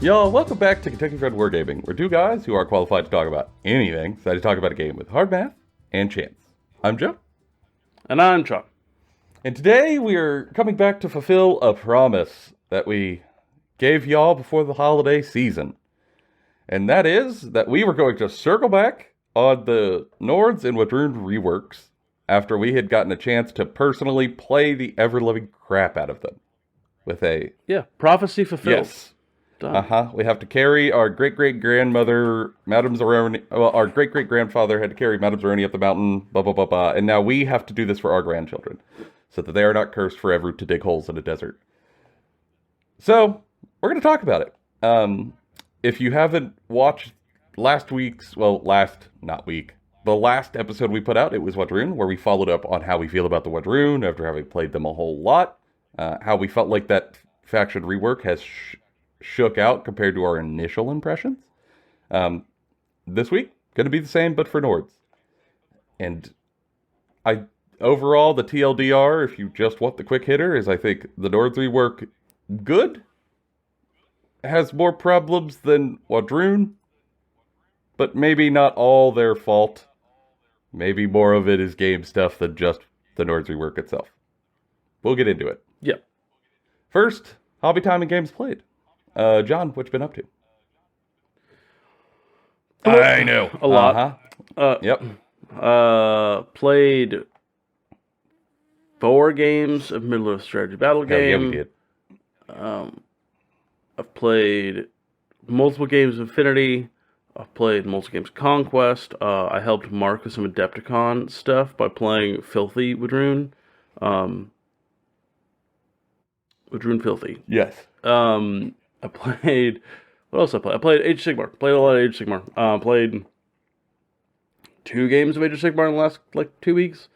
Y'all, welcome back to Kentucky Fried Wargaming. We're two guys who are qualified to talk about anything, so to talk about a game with hard math and chance. I'm Joe. And I'm Chuck. And today we are coming back to fulfill a promise that we gave y'all before the holiday season. And that is that we were going to circle back on the Nords and Wadroon reworks after we had gotten a chance to personally play the ever-loving crap out of them. With a... Yeah, prophecy fulfilled. Yes. We have to carry our great-great-grandmother, Madame Zeroni. Well, our great-great-grandfather had to carry Madame Zeroni up the mountain, blah, blah, blah, blah. And now we have to do this for our grandchildren, so that they are not cursed forever to dig holes in a desert. So, we're going to talk about it. If you haven't watched the last episode we put out, it was Wadroon, where we followed up on how we feel about the Wadroon after having played them a whole lot. How we felt like that faction rework has shook out compared to our initial impressions. This week, going to be the same, but for Nords. And overall, the TLDR, if you just want the quick hitter, is I think the Nords rework good. Has more problems than Wadroon, but maybe not all their fault. Maybe more of it is game stuff than just the Nords rework itself. We'll get into it. Yep. First, hobby time and games played. John, what you been up to? I know. A lot. Yep. Played 4 games of Middle-earth strategy battle game. Yeah, we did. I've played multiple games of Infinity. I've played multiple games of Conquest. I helped Mark with some Adepticon stuff by playing Filthy Wadroon. Wadroon Filthy. Yes. I played... What else I played? I played Age of Sigmar. Played a lot of Age of Sigmar. Played 2 games of Age of Sigmar in the last, 2 weeks.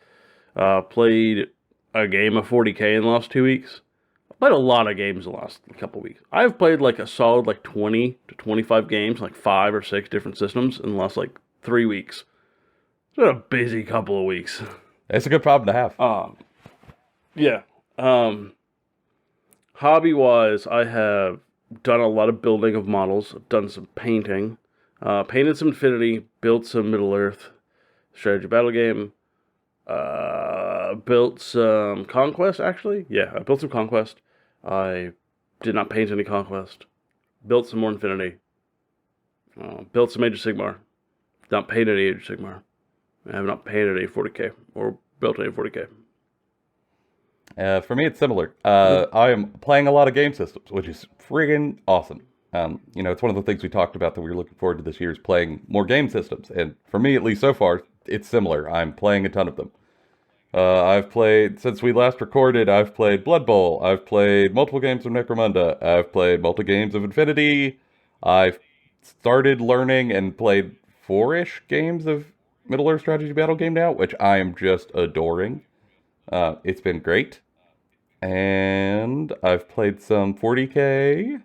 Played a game of 40k in the last 2 weeks. I played a lot of games in the last couple weeks. I've played, a solid, 20 to 25 games, 5 or 6 different systems in the last, 3 weeks. It's been a busy couple of weeks. It's a good problem to have. Yeah. Hobby-wise, I have done a lot of building of models. I've done some painting. Painted some Infinity. Built some Middle-earth strategy battle game. Built some Conquest, actually. Yeah, I built some Conquest. I did not paint any Conquest. Built some more Infinity. Built some Age of Sigmar. Not painted any Age of Sigmar. I have not painted any 40k. Or built any 40k. For me, it's similar. I am playing a lot of game systems, which is friggin' awesome. It's one of the things we talked about that we were looking forward to this year is playing more game systems. And for me, at least so far, it's similar. I'm playing a ton of them. I've played, since we last recorded, I've played Blood Bowl. I've played multiple games of Necromunda. I've played multiple games of Infinity. I've started learning and played 4-ish games of Middle-earth strategy battle game now, which I am just adoring. It's been great. And I've played some 40k.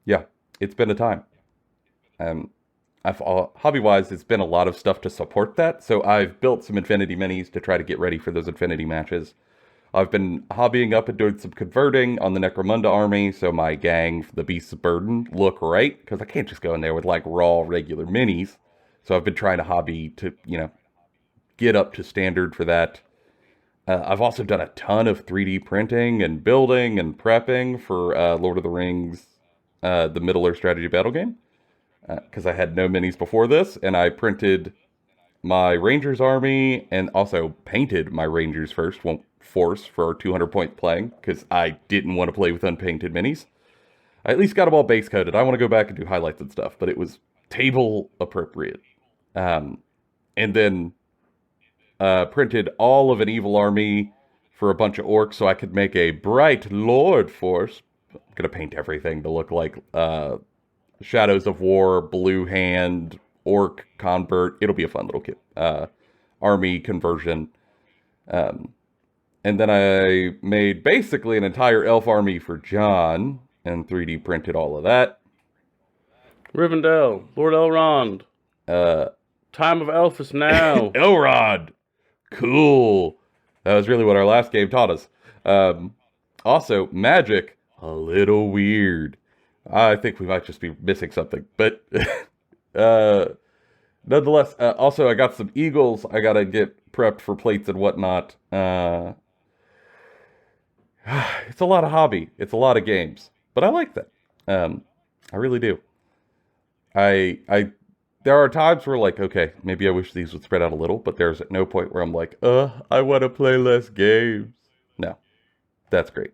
Yeah, it's been a time. Hobby-wise, it's been a lot of stuff to support that. So I've built some Infinity minis to try to get ready for those Infinity matches. I've been hobbying up and doing some converting on the Necromunda army, so my gang, the Beasts of Burden, look right. Because I can't just go in there with raw, regular minis. So I've been trying to hobby to, get up to standard for that. I've also done a ton of 3D printing and building and prepping for Lord of the Rings, the Middle-earth strategy battle game. Because I had no minis before this, and I printed my Rangers army and also painted my Rangers first, force for our 200-point playing, because I didn't want to play with unpainted minis. I at least got them all base coated. I want to go back and do highlights and stuff, but it was table appropriate. And then printed all of an evil army for a bunch of orcs so I could make a Bright Lord force. I'm going to paint everything to look like Shadows of War, Blue Hand, Orc Convert. It'll be a fun little kit. Army conversion. And then I made basically an entire elf army for John and 3D printed all of that. Rivendell, Lord Elrond. Time of Elfis now. Elrond! Cool! That was really what our last game taught us. Also, magic, a little weird. I think we might just be missing something. But, nonetheless, also I got some eagles. I gotta get prepped for plates and whatnot. It's a lot of hobby. It's a lot of games. But I like that. I really do. I there are times where like, okay, maybe I wish these would spread out a little, but there's at no point where I'm like, I want to play less games. No, that's great.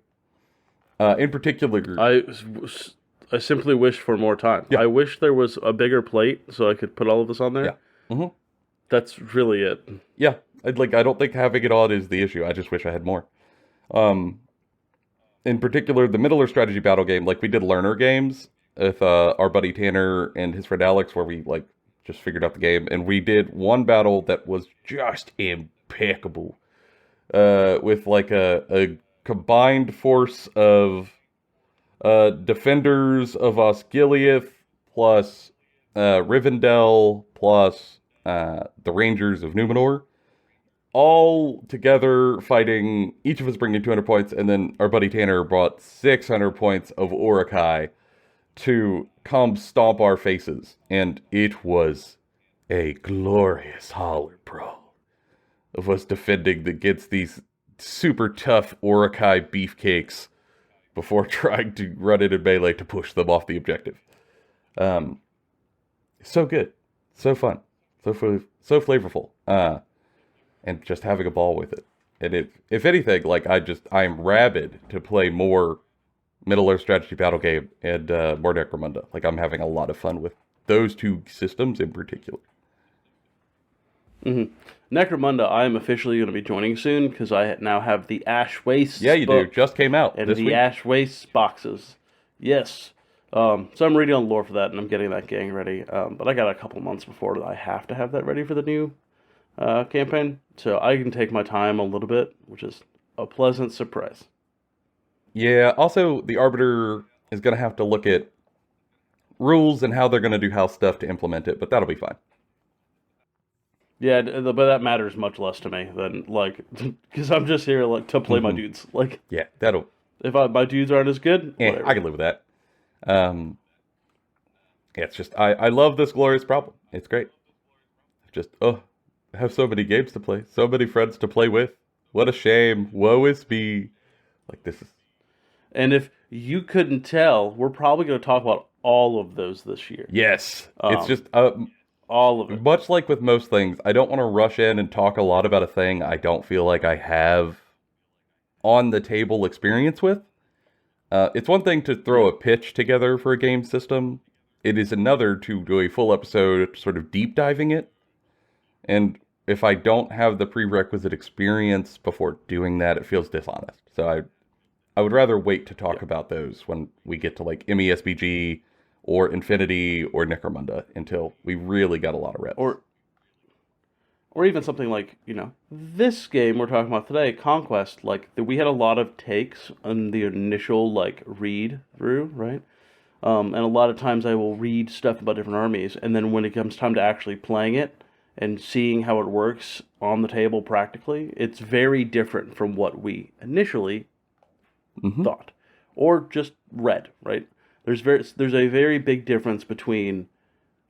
In particular, I simply wish for more time. Yeah. I wish there was a bigger plate so I could put all of this on there. Yeah. Mm-hmm. That's really it. Yeah, I don't think having it on is the issue. I just wish I had more. In particular, the Middle Earth strategy battle game, like we did learner games with our buddy Tanner and his friend Alex, where we like just figured out the game, and we did one battle that was just impeccable, with like a combined force of defenders of Osgiliath plus Rivendell plus the Rangers of Numenor, all together fighting, each of us bringing 200 points, and then our buddy Tanner brought 600 points of Urukai to come stomp our faces. And it was a glorious holler brawl of us defending against these super tough Urukai beefcakes before trying to run in and melee to push them off the objective. So good. So fun. So flavorful. And just having a ball with it. And if anything, like I am rabid to play more Middle Earth strategy battle game and more Necromunda. Like I'm having a lot of fun with those two systems in particular. Mm-hmm. Necromunda, I am officially going to be joining soon because I now have the Ash Wastes. Yeah, you do. Just came out and this the week. Ash Wastes boxes. Yes. So I'm reading on lore for that, and I'm getting that gang ready. But I got a couple months before I have to have that ready for the new campaign, so I can take my time a little bit, which is a pleasant surprise. Yeah, also, the Arbiter is going to have to look at rules and how they're going to do house stuff to implement it, but that'll be fine. Yeah, but that matters much less to me than, like, because I'm just here, like, to play my dudes. Like, yeah, that'll... If my dudes aren't as good, yeah, I can live with that. Yeah, it's just, I love this glorious problem. It's great. Just, I have so many games to play, so many friends to play with. What a shame. Woe is me. Like, this is... And if you couldn't tell, we're probably going to talk about all of those this year. Yes. It's just... all of it. Much like with most things, I don't want to rush in and talk a lot about a thing I don't feel like I have on the table experience with. It's one thing to throw a pitch together for a game system. It is another to do a full episode sort of deep diving it. And if I don't have the prerequisite experience before doing that, it feels dishonest. So I would rather wait to talk about those when we get to like MESBG or Infinity or Necromunda until we really got a lot of reps. Or even something like, this game we're talking about today, Conquest, like, we had a lot of takes on the initial, like, read through, right? And a lot of times I will read stuff about different armies, and then when it comes time to actually playing it and seeing how it works on the table practically, it's very different from what we initially thought. Or just read, right? There's a very big difference between...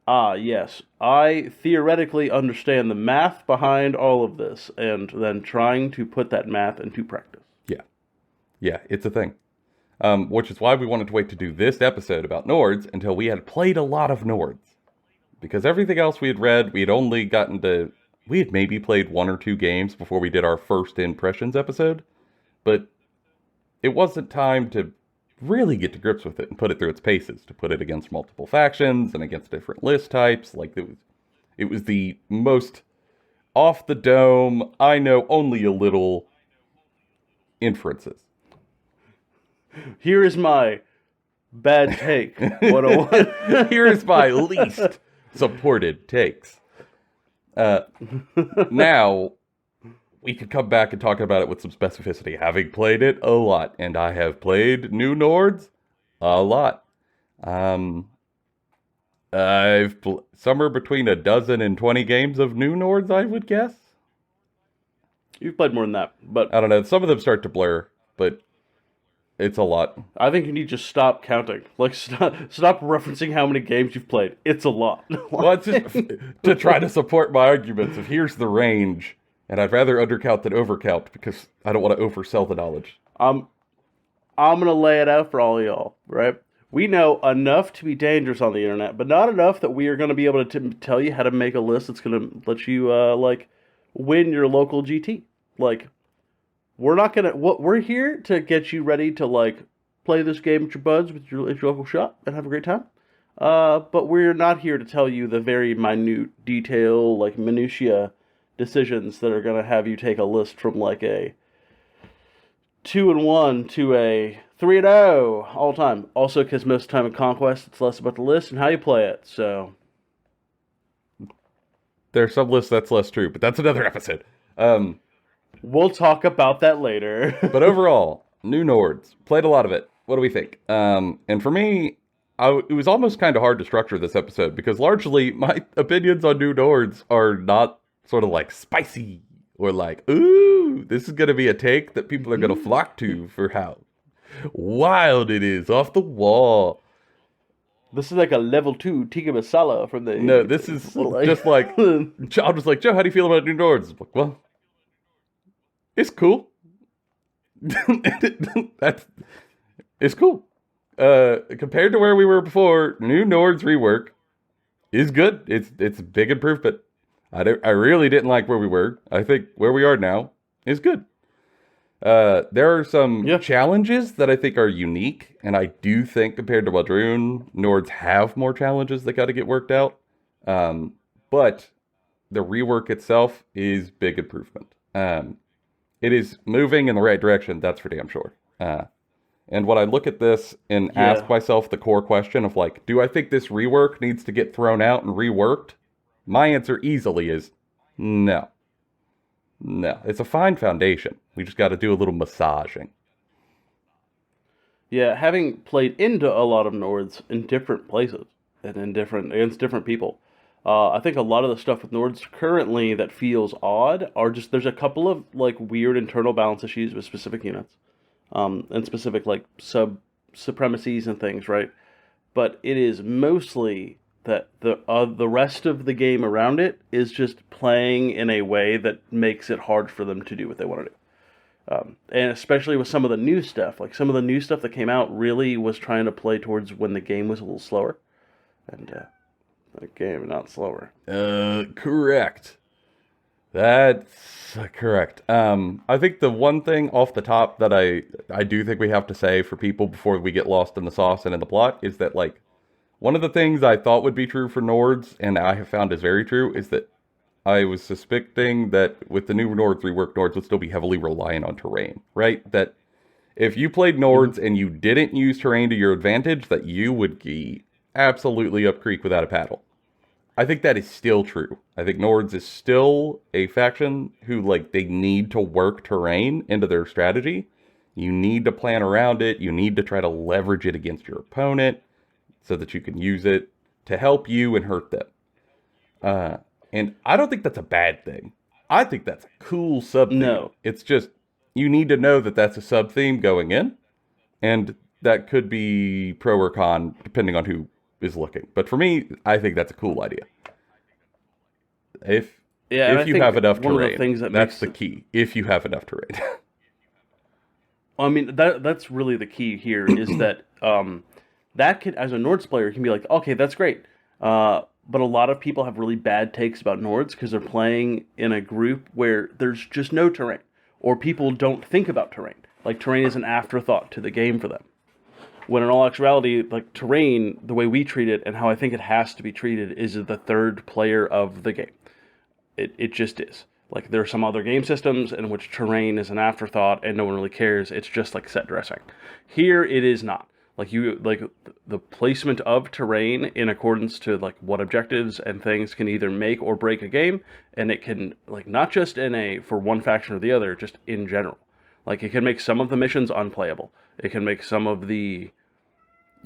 yes, I theoretically understand the math behind all of this, and then trying to put that math into practice. Yeah, it's a thing. Which is why we wanted to wait to do this episode about Nords until we had played a lot of Nords. Because everything else we had read, we had maybe played 1 or 2 games before we did our first impressions episode, but it wasn't time to really get to grips with it and put it through its paces, to put it against multiple factions and against different list types. Like, it was the most off the dome, I know only a little inferences. Here is my bad take 101. Here is my least supported takes. Now, we could come back and talk about it with some specificity, having played it a lot. And I have played New Nords a lot. Somewhere between a dozen and 20 games of New Nords, I would guess. You've played more than that, but I don't know. Some of them start to blur, but it's a lot. I think you need to just stop counting. Like, stop referencing how many games you've played. It's a lot. Well, it's just to try to support my arguments of here's the range, and I'd rather undercount than overcount because I don't want to oversell the knowledge. I'm gonna lay it out for all y'all, right? We know enough to be dangerous on the internet, but not enough that we are gonna be able to tell you how to make a list that's gonna let you like win your local GT. Like, we're not gonna. What we're here to get you ready to like play this game with your buds with at your local shop and have a great time. But we're not here to tell you the very minute detail, like minutia decisions that are gonna have you take a list from like a 2-1 to a 3-0 all time. Also, because most of the time in Conquest, it's less about the list and how you play it. So There's some lists that's less true, but that's another episode. we'll talk about that later. But overall, New Nords, played a lot of it. What do we think? And for me, it was almost kind of hard to structure this episode because largely my opinions on New Nords are not sort of like spicy or like, ooh, this is going to be a take that people are going to flock to for how wild it is, off the wall. This is like a level 2 tikka masala from the... No, this is just like, John was like, Joe, how do you feel about New Nords? I'm like, well, it's cool. It's cool. Compared to where we were before, New Nords rework is good. It's a big improvement. I really didn't like where we were. I think where we are now is good. There are some challenges that I think are unique, and I do think compared to Waldroon, Nords have more challenges that got to get worked out. But the rework itself is big improvement. It is moving in the right direction, that's for damn sure. And when I look at this and ask myself the core question of like, do I think this rework needs to get thrown out and reworked? My answer easily is no. No, it's a fine foundation. We just got to do a little massaging. Yeah, having played into a lot of Nords in different places and against different people, I think a lot of the stuff with Nords currently that feels odd are just there's a couple of like weird internal balance issues with specific units, and specific like supremacies and things, right? But it is mostly that the rest of the game around it is just playing in a way that makes it hard for them to do what they want to do. And especially with some of the new stuff, like some of the new stuff that came out really was trying to play towards when the game was a little slower. And the game, not slower. Correct. That's correct. I think the one thing off the top that I do think we have to say for people before we get lost in the sauce and in the plot is that, like, one of the things I thought would be true for Nords, and I have found is very true, is that I was suspecting that with the new Nords rework, Nords would still be heavily reliant on terrain, right? That if you played Nords and you didn't use terrain to your advantage, that you would be absolutely up creek without a paddle. I think that is still true. I think Nords is still a faction who, like, they need to work terrain into their strategy. You need to plan around it. You need to try to leverage it against your opponent so that you can use it to help you and hurt them. And I don't think that's a bad thing. I think that's a cool sub-theme. No. It's just, you need to know that that's a sub-theme going in, and that could be pro or con, depending on who is looking. But for me, I think that's a cool idea. If you have enough terrain, that's the key. If you have enough terrain. I mean, that's really the key here is that that could, as a Nords player, can be like, okay, that's great. But a lot of people have really bad takes about Nords because they're playing in a group where there's just no terrain, or people don't think about terrain. Like, terrain is an afterthought to the game for them. When in all actuality, like, terrain, the way we treat it and how I think it has to be treated is the third player of the game. It just is. Like, there are some other game systems in which terrain is an afterthought and no one really cares. It's just like set dressing. Here, it is not. Like, the placement of terrain in accordance to, like, what objectives and things can either make or break a game, and it can, like, not just for one faction or the other, just in general. Like, it can make some of the missions unplayable. It can make some of the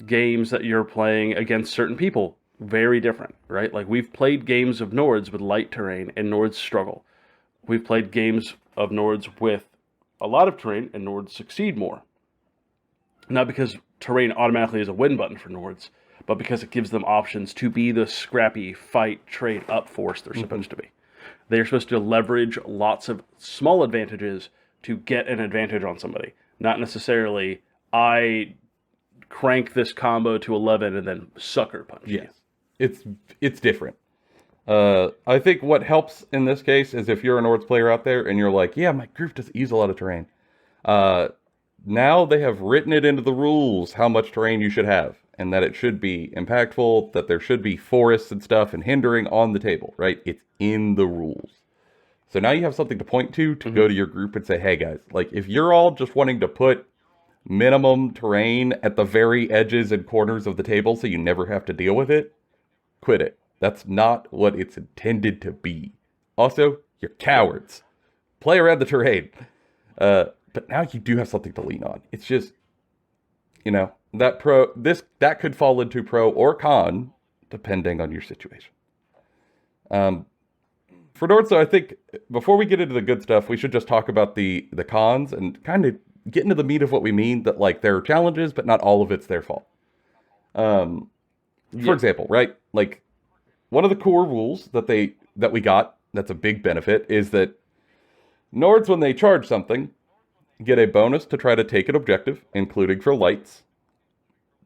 games that you're playing against certain people very different, right? Like we've played games of Nords with light terrain and Nords struggle. We've played games of Nords with a lot of terrain and Nords succeed more. Not because terrain automatically is a win button for Nords, but because it gives them options to be the scrappy fight trade up force they're supposed to be. They're supposed to leverage lots of small advantages to get an advantage on somebody. Not necessarily, I crank this combo to 11 and then sucker punch you. It's different. I think what helps in this case is if you're an Nords player out there and you're like, yeah, my group doesn't use a lot of terrain. Now they have written it into the rules how much terrain you should have, and that it should be impactful, that there should be forests and stuff and hindering on the table, right? It's in the rules. So now you have something to point to go to your group and say, hey guys, like if you're all just wanting to put minimum terrain at the very edges and corners of the table so you never have to deal with it, quit it. That's not what it's intended to be. Also, you're cowards. Play around the terrain. But now you do have something to lean on. It's just, that could fall into pro or con, depending on your situation. For Nords, though, I think before we get into the good stuff, we should just talk about the cons and kind of get into the meat of what we mean, that like there are challenges, but not all of it's their fault. For example, right? Like one of the core rules that we got, that's a big benefit, is that Nords, when they charge something, get a bonus to try to take an objective, including for lights.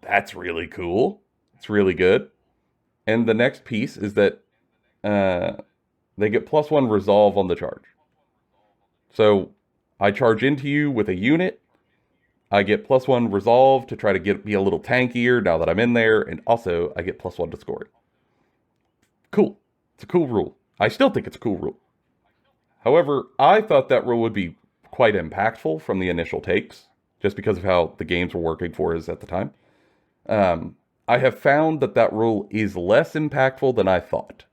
That's really cool. It's really good. And the next piece is that they get +1 resolve on the charge. So I charge into you with a unit. I get +1 resolve to try to be a little tankier now that I'm in there. And also I get +1 to scoring. Cool. It's a cool rule. I still think it's a cool rule. However, I thought that rule would be quite impactful from the initial takes, just because of how the games were working for us at the time. I have found that rule is less impactful than I thought.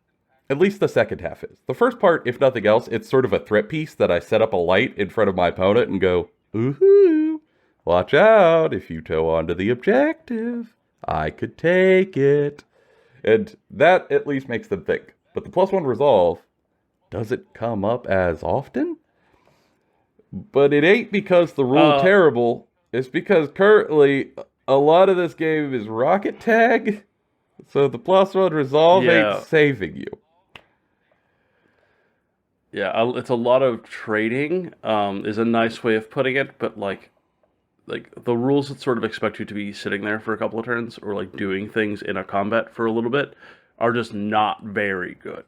At least the second half is. The first part, if nothing else, it's sort of a threat piece that I set up a light in front of my opponent and go, ooh, watch out, if you toe onto the objective, I could take it. And that at least makes them think. But the +1 resolve doesn't come up as often. But it ain't because the rule terrible. It's because currently a lot of this game is rocket tag. So the +1 resolve ain't saving you. Yeah, it's a lot of trading, is a nice way of putting it, but like the rules that sort of expect you to be sitting there for a couple of turns or like doing things in a combat for a little bit are just not very good.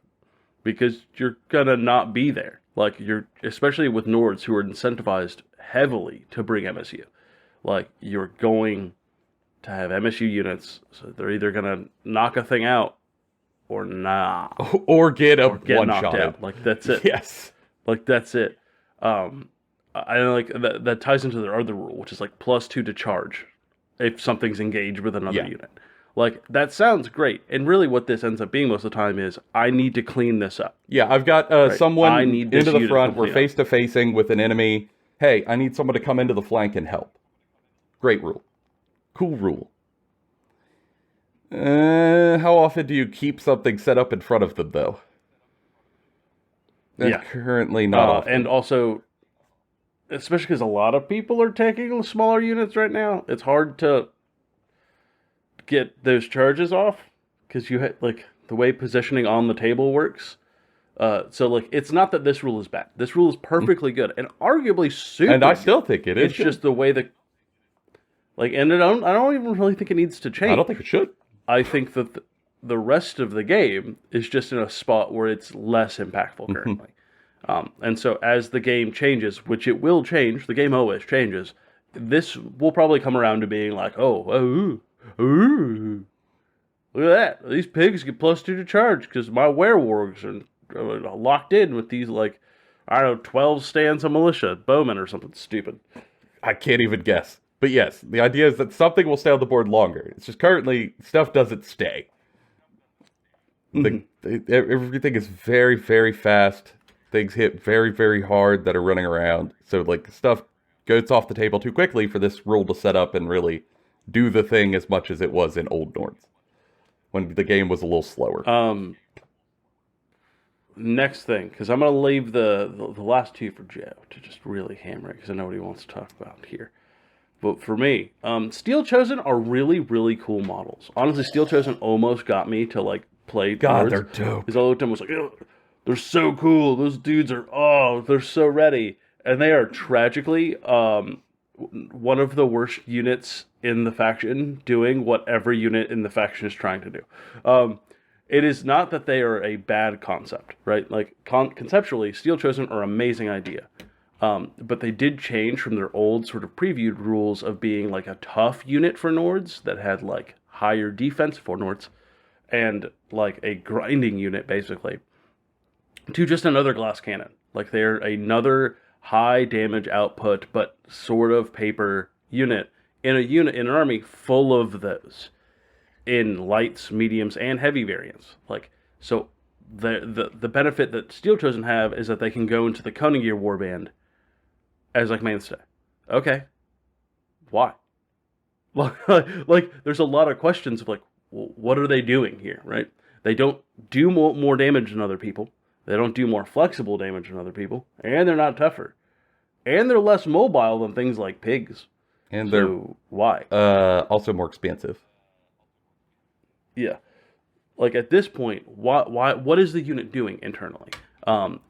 Because you're gonna not be there. Like especially with Nords who are incentivized heavily to bring MSU. Like you're going to have MSU units, so they're either gonna knock a thing out or or get one knocked shot out. Like that's it. Yes, like that's it. I like that ties into their other rule, which is like +2 to charge if something's engaged with another unit. Like, that sounds great. And really what this ends up being most of the time is, I need to clean this up. Yeah, I've got someone into the front. We're face-to-facing with an enemy. Hey, I need someone to come into the flank and help. Great rule. Cool rule. How often do you keep something set up in front of them, though? That's currently not often. And also, especially because a lot of people are taking smaller units right now, it's hard to get those charges off because you had like the way positioning on the table works. So like it's not that this rule is bad. This rule is perfectly good and arguably super. And I still think it is. It's just the way that I don't even really think it needs to change. I don't think it should. I think that the rest of the game is just in a spot where it's less impactful currently. And so as the game changes, which it will change, the game always changes. This will probably come around to being like, ooh, look at that. These pigs get +2 to charge because my werewolves are locked in with these, 12 stanza militia, bowmen or something stupid. I can't even guess. But yes, the idea is that something will stay on the board longer. It's just currently, stuff doesn't stay. Everything is very, very fast. Things hit very, very hard that are running around. So, stuff goes off the table too quickly for this rule to set up and really do the thing as much as it was in Old Nords. when the game was a little slower. Next thing, because I'm going to leave the last two for Joe to just really hammer it, because I know what he wants to talk about here. But for me, Steel Chosen are really, really cool models. Honestly, Steel Chosen almost got me to like play God, Nords. they're dope. Because all the time I was like, oh, they're so cool. Those dudes are, they're so ready. And they are tragically one of the worst units in the faction doing what every unit in the faction is trying to do. It is not that they are a bad concept, right? Like, conceptually, Steel Chosen are an amazing idea. But they did change from their old sort of previewed rules of being like a tough unit for Nords that had like higher defense for Nords and like a grinding unit basically to just another glass cannon. Like they're another high damage output but sort of paper unit in an army full of those in lights, mediums, and heavy variants. Like so the benefit that Steel Chosen have is that they can go into the Cunning Gear warband as like mainstay. Okay. Why? Like there's a lot of questions of like, well, what are they doing here, right? They don't do more damage than other people. They don't do more flexible damage than other people. And they're not tougher. And they're less mobile than things like pigs. And so why? Also more expensive. Yeah. Like at this point, what is the unit doing internally?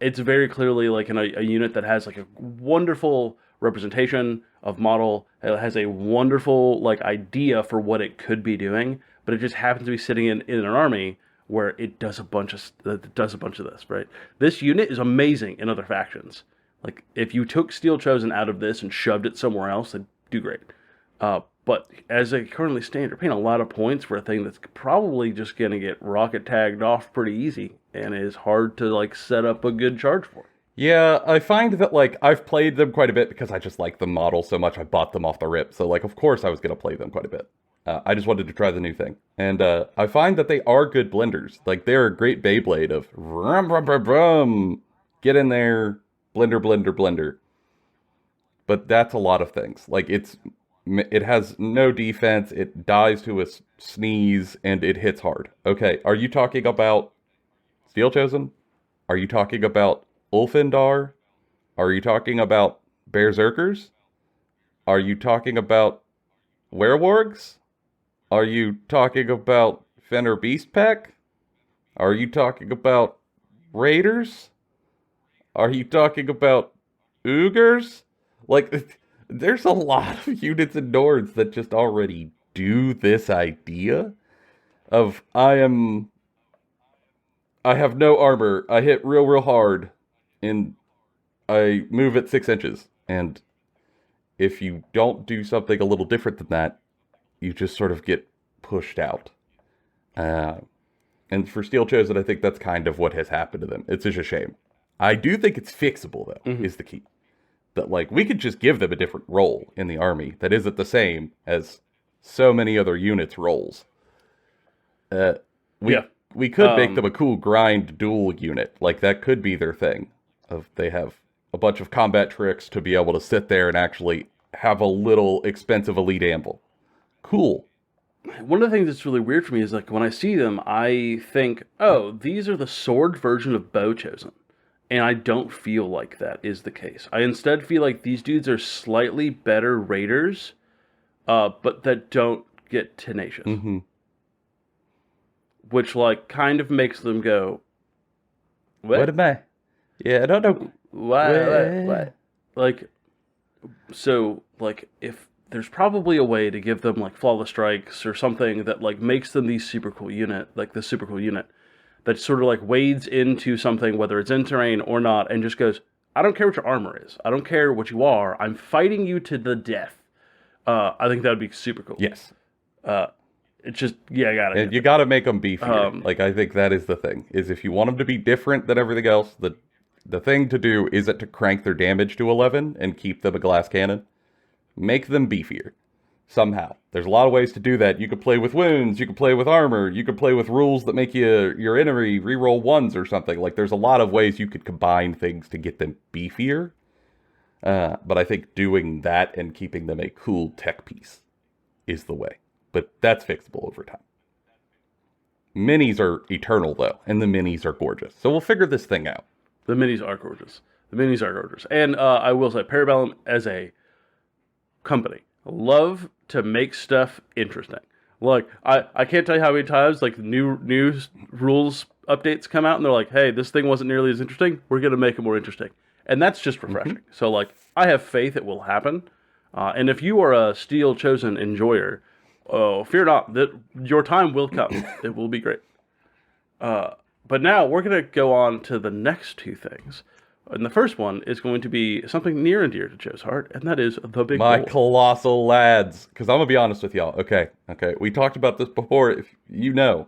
It's very clearly like a unit that has like a wonderful representation of model. It has a wonderful like idea for what it could be doing, but it just happens to be sitting in an army where it does a bunch of this, right? This unit is amazing in other factions. Like if you took Steel Chosen out of this and shoved it somewhere else, it'd do great. But as they currently stand, you're paying a lot of points for a thing that's probably just going to get rocket tagged off pretty easy and is hard to like set up a good charge for. Yeah, I find that like I've played them quite a bit because I just like the model so much. I bought them off the rip, so like of course I was going to play them quite a bit. I just wanted to try the new thing, and I find that they are good blenders. Like they're a great Beyblade of rum rum rum rum. Get in there, blender blender blender. But that's a lot of things. Like it has no defense, it dies to a sneeze, and it hits hard. Okay, are you talking about Steel Chosen? Are you talking about Ulfindar? Are you talking about Berserkers? Are you talking about Werewolves? Are you talking about Fenrir Beast Pack? Are you talking about Raiders? Are you talking about Oogers? Like, there's a lot of units in Nords that just already do this idea of I have no armor, I hit real hard, and I move at 6 inches. And if you don't do something a little different than that, you just sort of get pushed out. And for Steel Chosen, I think that's kind of what has happened to them. It's just a shame. I do think it's fixable, though, is the key. That, like, we could just give them a different role in the army that isn't the same as so many other units' roles. We could make them a cool grind duel unit. Like, that could be their thing. They have a bunch of combat tricks to be able to sit there and actually have a little expensive elite anvil. Cool. One of the things that's really weird for me is, like, when I see them, I think, oh, these are the sword version of Bow Chosen. And I don't feel like that is the case. I instead feel like these dudes are slightly better raiders, but that don't get tenacious. Mm-hmm. Which, like, kind of makes them go, What am I? Yeah, I don't know. What? Like, so, like, if there's probably a way to give them, like, flawless strikes or something that, like, makes them these super cool unit, like the super cool unit, that sort of like wades into something, whether it's in terrain or not, and just goes, I don't care what your armor is. I don't care what you are. I'm fighting you to the death. I think that would be super cool. Yes. It's just, yeah, I got it. You got to make them beefier. Like, I think that is the thing. Is if you want them to be different than everything else, the thing to do isn't to crank their damage to 11 and keep them a glass cannon. Make them beefier. Somehow. There's a lot of ways to do that. You could play with wounds, you could play with armor, you could play with rules that make your enemy reroll ones or something. Like, there's a lot of ways you could combine things to get them beefier. But I think doing that and keeping them a cool tech piece is the way. But that's fixable over time. Minis are eternal, though, and the minis are gorgeous. So we'll figure this thing out. The minis are gorgeous. The minis are gorgeous. And I will say, Parabellum as a company love to make stuff interesting. Like, I can't tell you how many times, like, new rules updates come out, and they're like, hey, this thing wasn't nearly as interesting. We're going to make it more interesting. And that's just refreshing. So, like, I have faith it will happen. And if you are a Steel Chosen enjoyer, fear not, that your time will come. It will be great. But now we're going to go on to the next two things. And the first one is going to be something near and dear to Joe's heart, and that is the big My bowl. colossal lads. Because I'm going to be honest with y'all. Okay. We talked about this before. If you know,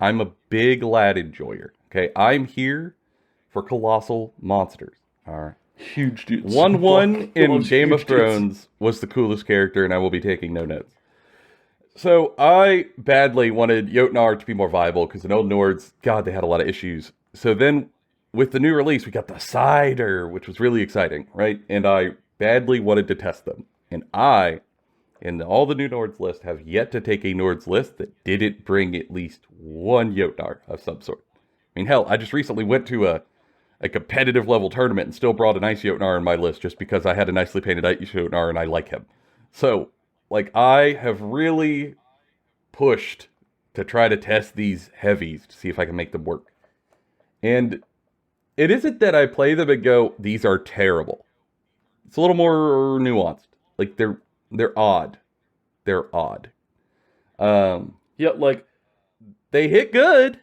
I'm a big lad enjoyer. Okay. I'm here for colossal monsters. All right. Huge dudes. 1-1 in Loves Game huge of Thrones was the coolest character, and I will be taking no notes. So I badly wanted Jotnar to be more viable, because in Old Nords, God, they had a lot of issues. So then, with the new release, we got the cider, which was really exciting, right? And I badly wanted to test them. And I, in all the new Nords list, have yet to take a Nords list that didn't bring at least one Jotnar of some sort. I mean, hell, I just recently went to a competitive level tournament and still brought an Ice Jotnar in my list just because I had a nicely painted Ice Jotnar and I like him. So, like, I have really pushed to try to test these heavies to see if I can make them work. And it isn't that I play them and go, these are terrible. It's a little more nuanced. Like, they're odd. They're odd. Yeah, like, They hit good.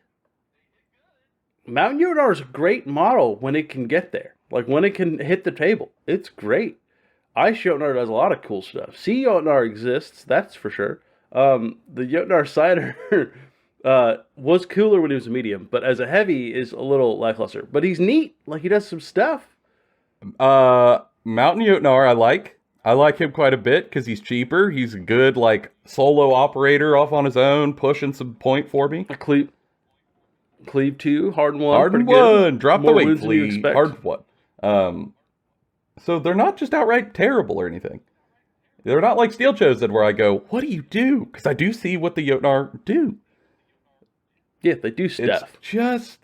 Mountain Jotnar is a great model when it can get there. Like, when it can hit the table. It's great. Ice Jotnar does a lot of cool stuff. Sea Jotnar exists, that's for sure. The Jotnar Cider was cooler when he was a medium, but as a heavy is a little lackluster. But he's neat. Like, he does some stuff. Mountain Jotnar, I like. I like him quite a bit because he's cheaper. He's a good, like, solo operator off on his own, pushing some point for me. Cleave 2, hard 1. Hard 1. Drop the weight, please. Expect. Hard 1. So they're not just outright terrible or anything. They're not like Steel Chosen where I go, what do you do? Because I do see what the Jotnar do. Yeah, they do stuff. It's just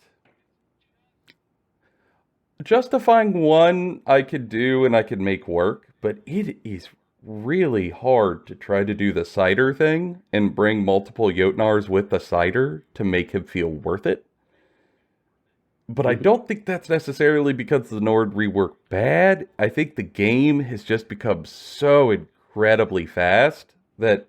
justifying one I could do and I could make work, but it is really hard to try to do the cider thing and bring multiple Jotnars with the cider to make him feel worth it. But I don't think that's necessarily because the Nord rework bad. I think the game has just become so incredibly fast that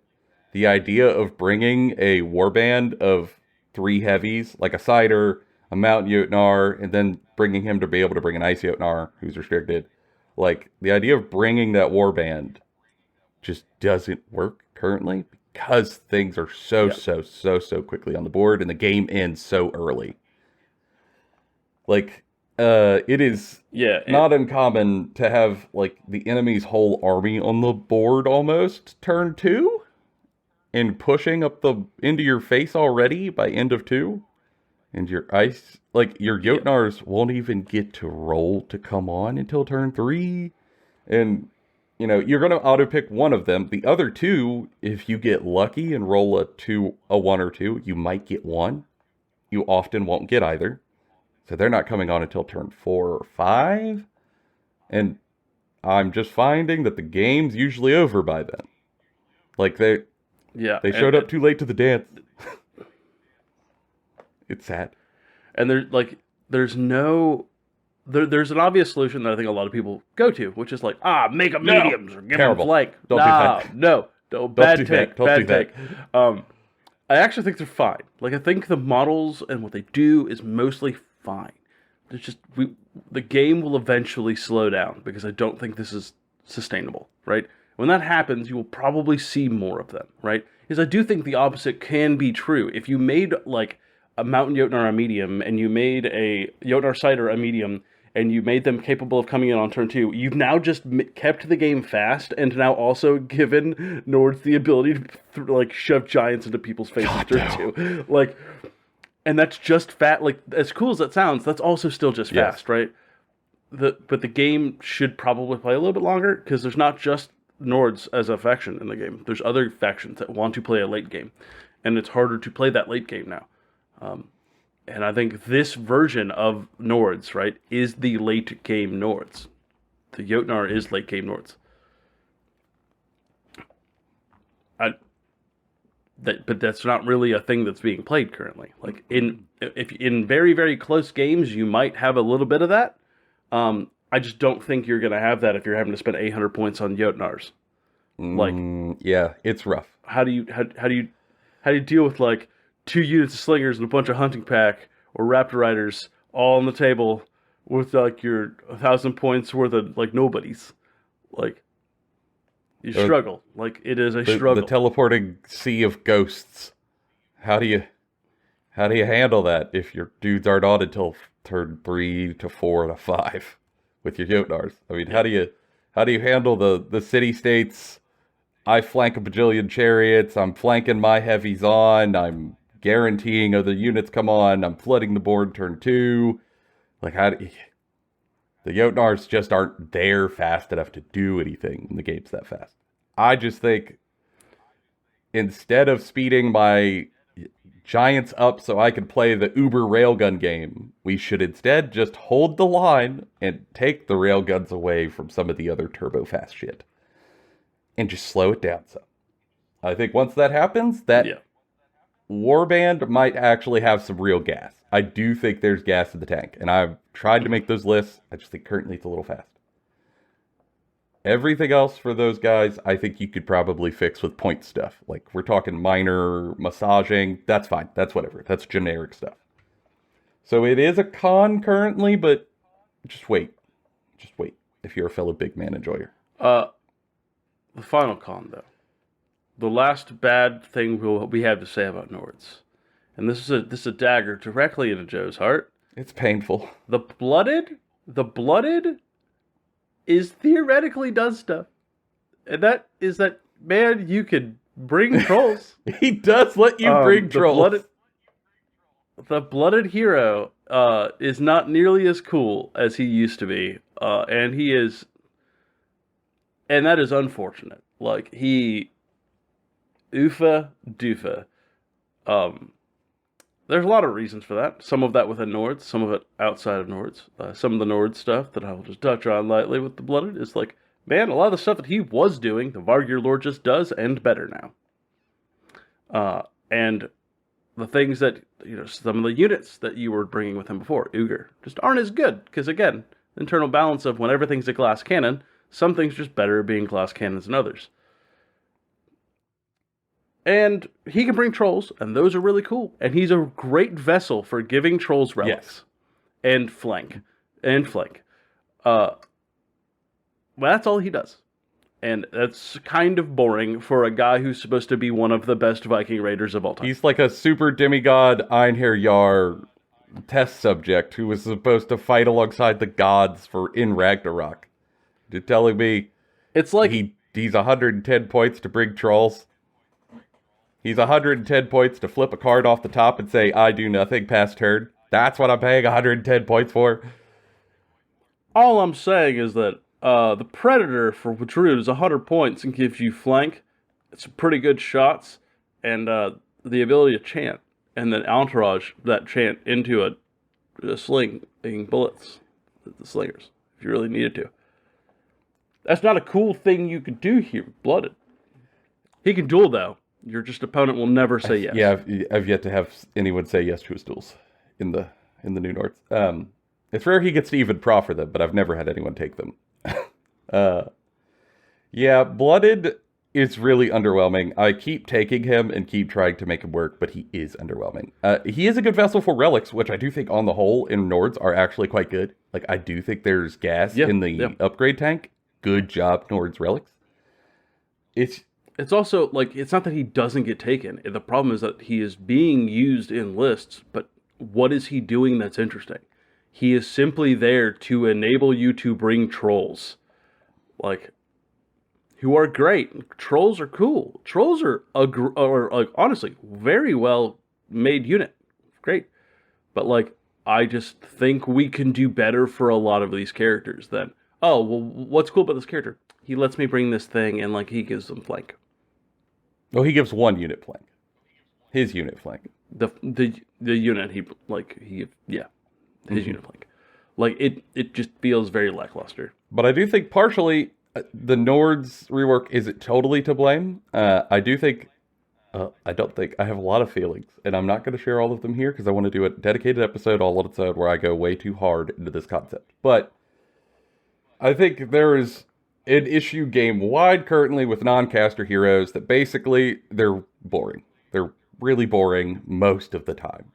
the idea of bringing a warband of 3 heavies, like a cider, a Mountain Jotnar, and then bringing him to be able to bring an Ice Jotnar, who's restricted. Like, the idea of bringing that warband just doesn't work currently because things are so quickly on the board and the game ends so early. Like, it is not uncommon to have, like, the enemy's whole army on the board almost turn 2 and pushing up into your face already by end of 2. And your ice, like, your Jotnars won't even get to roll to come on until turn 3. And, you're going to auto-pick one of them. The other 2, if you get lucky and roll a 1 or 2, you might get 1. You often won't get either. So they're not coming on until turn 4 or 5. And I'm just finding that the game's usually over by then. Like, they showed up too late to the dance. It's sad. And there's an obvious solution that I think a lot of people go to, which is like, make them mediums or give them flank. Don't do that. No, bad take. I actually think they're fine. Like, I think the models and what they do is mostly fine. There's just the game will eventually slow down because I don't think this is sustainable, right? When that happens, you will probably see more of them, right? Because I do think the opposite can be true. If you made, like, a Mountain Jotnar a medium, and you made a Jotnar Cider a medium, and you made them capable of coming in on turn 2, you've now just kept the game fast, and now also given Nords the ability to shove giants into people's faces turn 2. Like, and that's just fat. Like, as cool as that sounds, that's also still just fast, right? But the game should probably play a little bit longer, because there's not just Nords as a faction in the game. There's other factions that want to play a late game, and it's harder to play that late game now. And I think this version of Nords, right, is the late game Nords. The Jotnar is late game Nords. But that's not really a thing that's being played currently. Like in very very close games, you might have a little bit of that. I just don't think you're going to have that if you're having to spend 800 points on Jotnars. Like, yeah, it's rough. How do you deal with like 2 units of slingers and a bunch of hunting pack or raptor riders all on the table with like your 1,000 points worth of like nobodies? Like, you struggle. Like, it is a struggle. The teleporting sea of ghosts. How do you handle that if your dudes aren't on until turn 3 to 4 to 5 with your Jotnars? I mean, how do you handle the city states? I flank a bajillion chariots. I'm flanking my heavies on. I'm guaranteeing other units come on. I'm flooding the board turn 2. Like, the Jotnars just aren't there fast enough to do anything when the game's that fast. I just think instead of speeding my giants up so I can play the Uber railgun game, we should instead just hold the line and take the railguns away from some of the other turbo fast shit. And just slow it down some. I think once that happens, Warband might actually have some real gas. I do think there's gas in the tank. And I've tried to make those lists. I just think currently it's a little fast. Everything else for those guys, I think you could probably fix with point stuff. Like, we're talking minor massaging. That's fine. That's whatever. That's generic stuff. So it is a con currently, but just wait. Just wait if you're a fellow big man enjoyer. The final con, though. The last bad thing we have to say about Nords. And this is a dagger directly into Joe's heart. It's painful. The blooded is theoretically does stuff. And that is that, man, you could bring trolls. He does let you bring trolls. The blooded hero is not nearly as cool as he used to be. And he is... And that is unfortunate. Like, Oofa doofa. There's a lot of reasons for that. Some of that within Nords, some of it outside of Nords. Some of the Nord stuff that I will just touch on lightly with the Blooded is like, man, a lot of the stuff that he was doing, the Vargir Lord just does, and better now. And the things that, some of the units that you were bringing with him before, Uger, just aren't as good. Because again, internal balance of when everything's a glass cannon, some things just better at being glass cannons than others. And he can bring trolls, and those are really cool. And he's a great vessel for giving trolls relics. Yes. And flank. Well, that's all he does. And that's kind of boring for a guy who's supposed to be one of the best Viking raiders of all time. He's like a super demigod Einherjar Jarl test subject who was supposed to fight alongside the gods in Ragnarok. You're telling me it's like he's 110 points to bring trolls? He's 110 points to flip a card off the top and say, I do nothing past turn. That's what I'm paying 110 points for? All I'm saying is that the Predator for Druid is 100 points and gives you flank. It's pretty good shots. And the ability to chant. And then entourage that chant into a slinging bullets. The slingers. If you really needed to. That's not a cool thing you could do here with Blooded. He can duel, though. Your opponent will never say yes. Yeah, I've yet to have anyone say yes to his duels in the new Nords. It's rare he gets to even proffer them, but I've never had anyone take them. Yeah, Blooded is really underwhelming. I keep taking him and keep trying to make him work, but he is underwhelming. He is a good vessel for relics, which I do think on the whole in Nords are actually quite good. Like, I do think there's gas in the upgrade tank. Good job, Nords relics. It's also, like, it's not that he doesn't get taken. The problem is that he is being used in lists, but what is he doing that's interesting? He is simply there to enable you to bring trolls. Like, who are great. Trolls are cool. Trolls are like, honestly, very well made unit. Great. But, like, I just think we can do better for a lot of these characters than, oh, well, what's cool about this character? He lets me bring this thing, and, like, he gives them flank. Well, he gives one unit flank. His unit flank. the unit his unit blank. Like it just feels very lackluster. But I do think partially the Nords rework isn't totally to blame. I don't think I have a lot of feelings, and I'm not going to share all of them here because I want to do a dedicated episode all on its own where I go way too hard into this concept. But I think there is an issue game-wide currently with non-caster heroes that basically they're boring. They're really boring most of the time.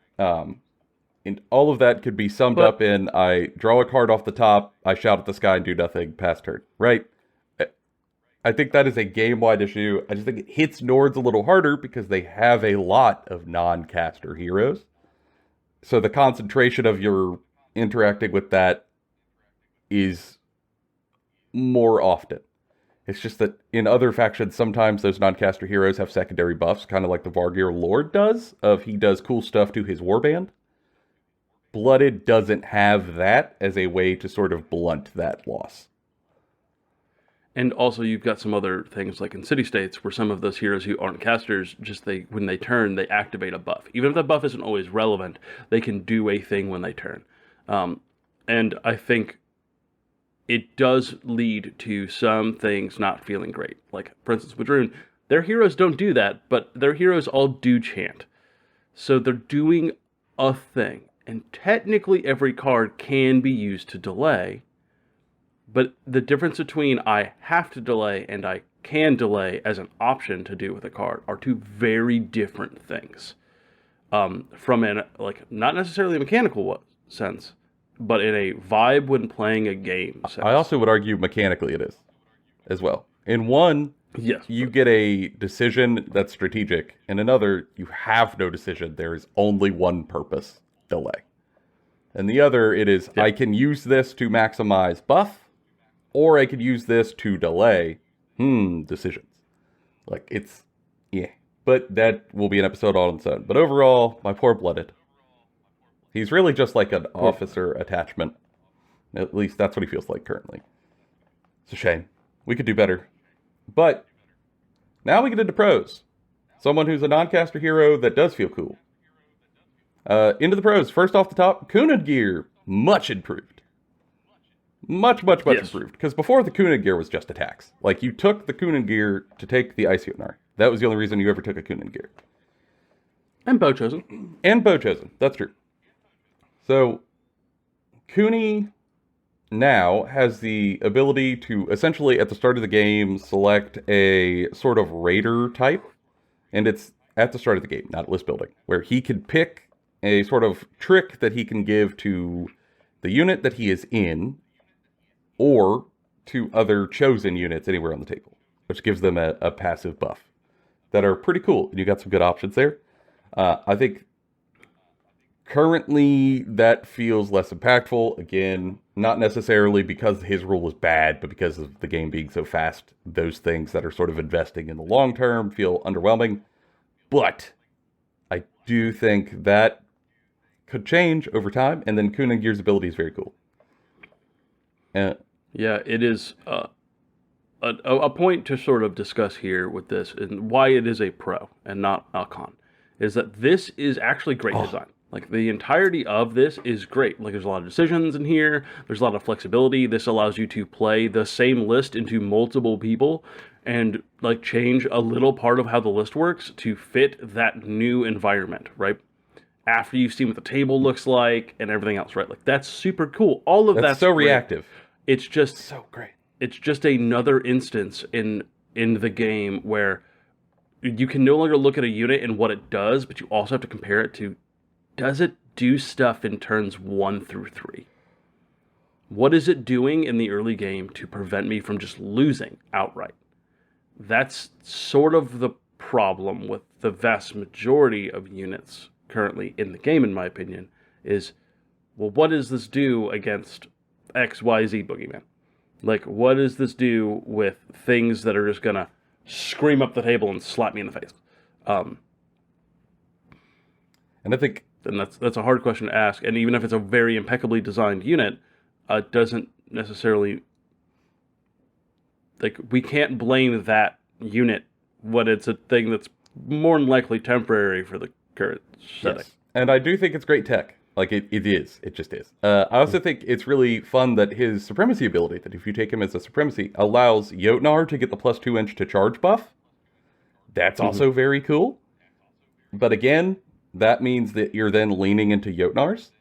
And all of that could be summed up in I draw a card off the top, I shout at the sky and do nothing, pass turn, right? I think that is a game-wide issue. I just think it hits Nords a little harder because they have a lot of non-caster heroes. So the concentration of your interacting with that is more often. It's just that in other factions, sometimes those non-caster heroes have secondary buffs, kind of like the Vargir Lord does, he does cool stuff to his warband. Blooded doesn't have that as a way to sort of blunt that loss. And also, you've got some other things like in city states where some of those heroes who aren't casters, when they turn, they activate a buff. Even if that buff isn't always relevant, they can do a thing when they turn. And I think it does lead to some things not feeling great. Like, for instance, with Rune, their heroes don't do that, but their heroes all do chant. So they're doing a thing. And technically every card can be used to delay. But the difference between I have to delay and I can delay as an option to do with a card are two very different things. From not necessarily a mechanical sense, but in a vibe when playing a game sense. I also would argue mechanically it is, as well. In one, yes, you get a decision that's strategic. In another, you have no decision. There is only one purpose, delay. And the other, it is, I can use this to maximize buff, or I could use this to delay. Decisions. But that will be an episode all on its own. But overall, my poor Blooded. He's really just like an officer attachment. At least that's what he feels like currently. It's a shame. We could do better. But now we get into pros. Someone who's a non-caster hero that does feel cool. Into the pros. First off the top, Kunin gear. Much improved. Much improved. Because before, the Kunin gear was just attacks. Like, you took the Kunin gear to take the Ice Jotnar. That was the only reason you ever took a Kunin gear. And Bow Chosen. That's true. So, Kuni now has the ability to essentially, at the start of the game, select a sort of raider type. And it's at the start of the game, not at list building, where he can pick a sort of trick that he can give to the unit that he is in, or to other chosen units anywhere on the table, which gives them a passive buff that are pretty cool. And you got some good options there. I think currently that feels less impactful. Again, not necessarily because his rule is bad, but because of the game being so fast, those things that are sort of investing in the long term feel underwhelming. But I do think that could change over time, and then Kunin Gear's ability is very cool. Yeah, it is a point to sort of discuss here with this, and why it is a pro and not a con, is that this is actually great design. Like, the entirety of this is great. Like, there's a lot of decisions in here. There's a lot of flexibility. This allows you to play the same list into multiple people and, like, change a little part of how the list works to fit that new environment, right? After you've seen what the table looks like and everything else, right? Like, that's super cool. All of that's so great. Reactive. It's just so great. It's just another instance in the game where you can no longer look at a unit and what it does, but you also have to compare it to, does it do stuff in turns 1 through 3? What is it doing in the early game to prevent me from just losing outright? That's sort of the problem with the vast majority of units currently in the game, in my opinion, is, well, what does this do against XYZ boogeyman? Like, what does this do with things that are just gonna scream up the table and slap me in the face? And I think... And that's a hard question to ask. And even if it's a very impeccably designed unit, it doesn't necessarily... Like, we can't blame that unit when it's a thing that's more than likely temporary for the current setting. Yes. And I do think it's great tech. Like, it is. It just is. I also think it's really fun that his Supremacy ability, that if you take him as a Supremacy, allows Jotnar to get the +2 inch to charge buff. That's also very cool. But again, that means that you're then leaning into Jotnar's,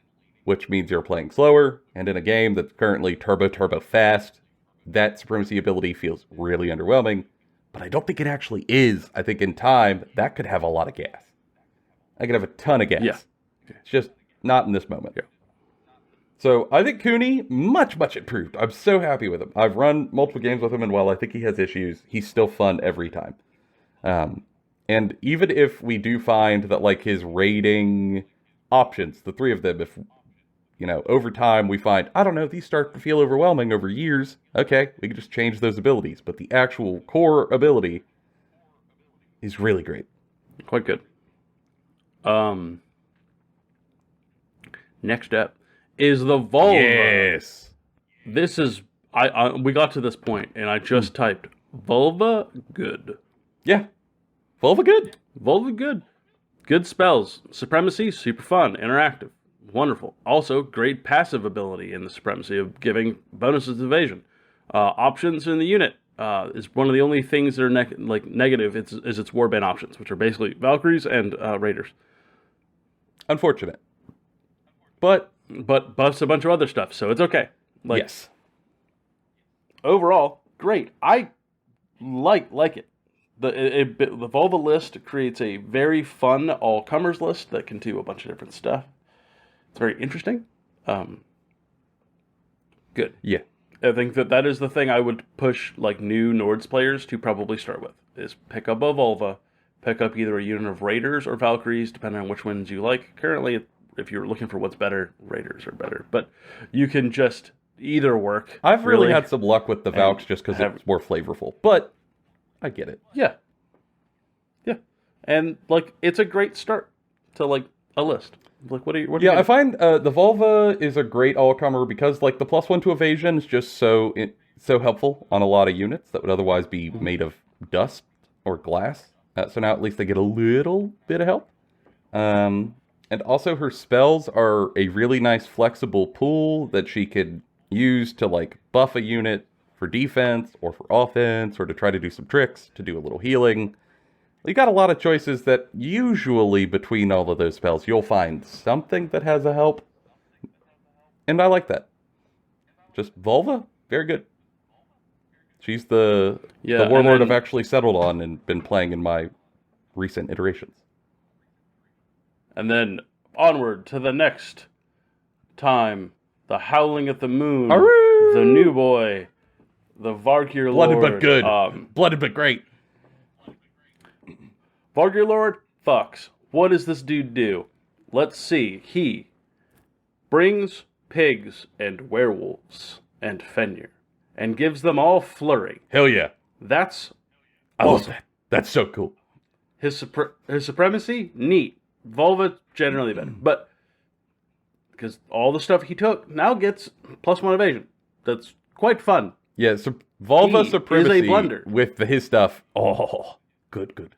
which means you're playing slower, and in a game that's currently turbo fast, that Supremacy ability feels really underwhelming. But I don't think it actually is. I think in time, that could have a lot of gas. I could have a ton of gas. Yeah. It's just not in this moment. Yeah. So I think Cooney, much improved. I'm so happy with him. I've run multiple games with him, and while I think he has issues, he's still fun every time. And even if we do find that, like, his rating options, the three of them, if, you know, over time we find, I don't know, these start to feel overwhelming over years, okay, we can just change those abilities. But the actual core ability is really great. Quite good. Next up is the Volva. Yes. This is, we got to this point, and I just typed, Volva good. Yeah. Volva good. Volva good. Good spells. Supremacy, super fun, interactive. Wonderful. Also, great passive ability in the Supremacy of giving bonuses to evasion. Options in the unit is one of the only things that are negative is its warband options, which are basically Valkyries and Raiders. Unfortunate. But buffs a bunch of other stuff, so it's okay. Like, yes. Overall, great. I like it. The Volva list creates a very fun all-comers list that can do a bunch of different stuff. It's very interesting. Good. Yeah. I think that is the thing I would push, like, new Nords players to probably start with, is pick up a Volva, pick up either a unit of Raiders or Valkyries, depending on which ones you like. Currently, if you're looking for what's better, Raiders are better. But you can just either work. I've really had some luck with the Valks just because it's more flavorful. But I get it. Yeah. Yeah. And, like, it's a great start to, like, a list. Like, what do you I find the Volva is a great all-comer because, like, the +1 to evasion is just so helpful on a lot of units that would otherwise be made of dust or glass. So now at least they get a little bit of help. And also her spells are a really nice flexible pool that she could use to, like, buff a unit for defense or for offense or to try to do some tricks, to do a little healing. You got a lot of choices that usually between all of those spells, you'll find something that has a help. And I like that. Just Volva, very good. She's the warlord I've actually settled on and been playing in my recent iterations. And then onward to the next time, the Howling at the Moon, Aroo! The New Boy, the Vargir Lord. Blooded but good. Blooded but great. Vargir Lord fucks. What does this dude do? Let's see. He brings pigs and werewolves and Fenrir and gives them all flurry. Hell yeah. That's I awesome. love that. That's so cool. His supremacy, neat. Volva, generally better. But because all the stuff he took now gets +1 evasion. That's quite fun. Yeah, so Volva supremacy is a blunder. with his stuff. Oh, good.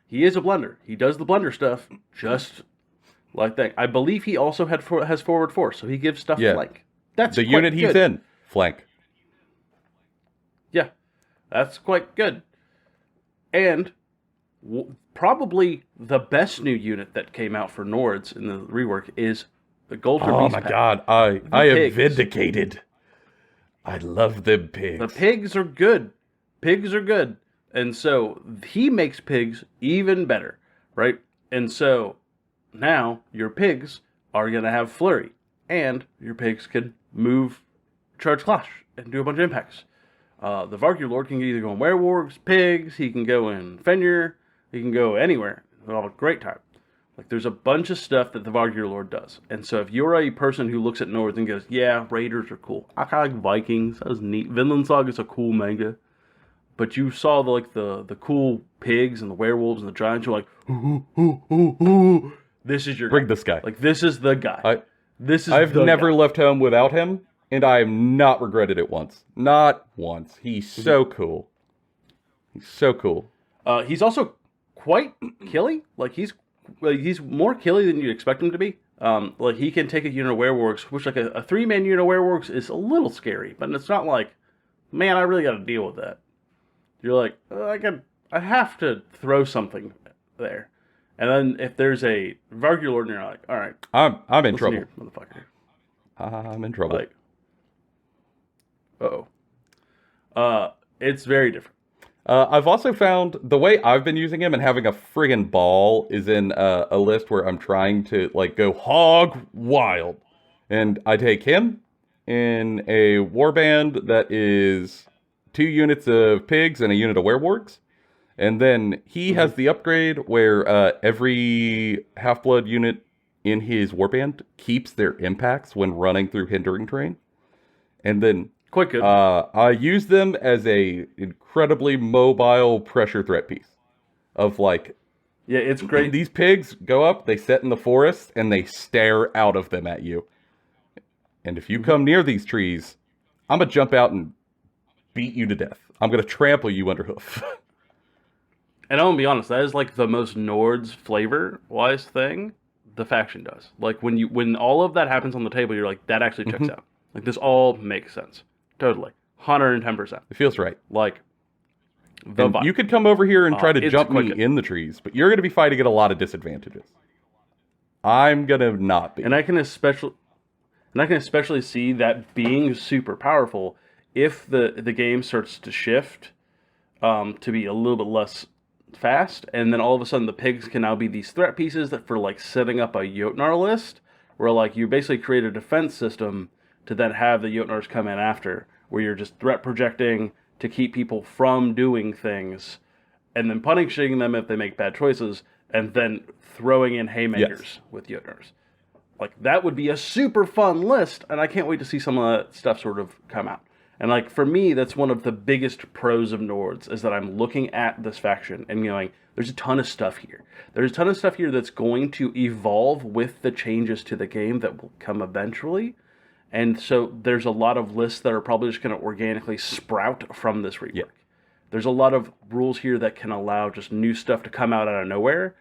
He is a blunder. He does the blunder stuff just like that. I believe he also has forward force, so he gives stuff flank. That's the unit he's in. Flank. Yeah, that's quite good. And probably the best new unit that came out for Nords in the rework is the Golter Beast. Oh my god, I am vindicated. I love them pigs. The pigs are good. Pigs are good. And so he makes pigs even better, right? And so now your pigs are going to have flurry. And your pigs can move, charge clash, and do a bunch of impacts. The Vargir Lord can either go in werewolves, pigs, he can go in Fenrir, he can go anywhere. It'll have a great time. Like, there's a bunch of stuff that the Vargir Lord does. And so if you're a person who looks at Nords and goes, yeah, Raiders are cool. I kind of like Vikings. That was neat. Vinland Saga's a cool manga. But you saw the cool pigs and the werewolves and the giants. You're like, ooh. This is your Bring guy. this guy. Like, this is the guy. I've never left home without him, and I have not regretted it once. Not once. He's so cool. He's so cool. He's also quite killy. Like, he's like he's more killy than you'd expect him to be. Like he can take a unit of werewolves, which like a 3-man unit of werewolves is a little scary, but it's not like, man, I really got to deal with that. You're like, I have to throw something there, and then if there's a Vargir Lord, you're like, all right, I'm in trouble, here, motherfucker. I'm in trouble. Like, it's very different. I've also found the way I've been using him and having a friggin' ball is in a list where I'm trying to like go hog wild, and I take him in a warband that is 2 units of pigs and a unit of werewolves, and then he has the upgrade where every half-blood unit in his warband keeps their impacts when running through hindering terrain, and then Quite good. I use them as a incredibly mobile pressure threat piece. Of like, yeah, it's great. These pigs go up, they set in the forest, and they stare out of them at you. And if you come near these trees, I'm gonna jump out and beat you to death. I'm gonna trample you under hoof. And I'm gonna be honest, that is like the most Nords flavor-wise thing the faction does. Like when all of that happens on the table, you're like, that actually checks out. Like this all makes sense. Totally. 110%. It feels right. Like, you could come over here and try to jump me quick. in the trees, but you're going to be fighting at a lot of disadvantages. I'm going to not be. And I can especially see that being super powerful if the game starts to shift to be a little bit less fast, and then all of a sudden the pigs can now be these threat pieces that for like setting up a Jotnar list, where like you basically create a defense system to then have the Jotnars come in after, where you're just threat projecting to keep people from doing things, and then punishing them if they make bad choices, and then throwing in haymakers with Jotnars. Like, that would be a super fun list, and I can't wait to see some of that stuff sort of come out. And like, for me, that's one of the biggest pros of Nords, is that I'm looking at this faction and going, there's a ton of stuff here. There's a ton of stuff here that's going to evolve with the changes to the game that will come eventually. And so there's a lot of lists that are probably just going to organically sprout from this rework. Yeah. There's a lot of rules here that can allow just new stuff to come out of nowhere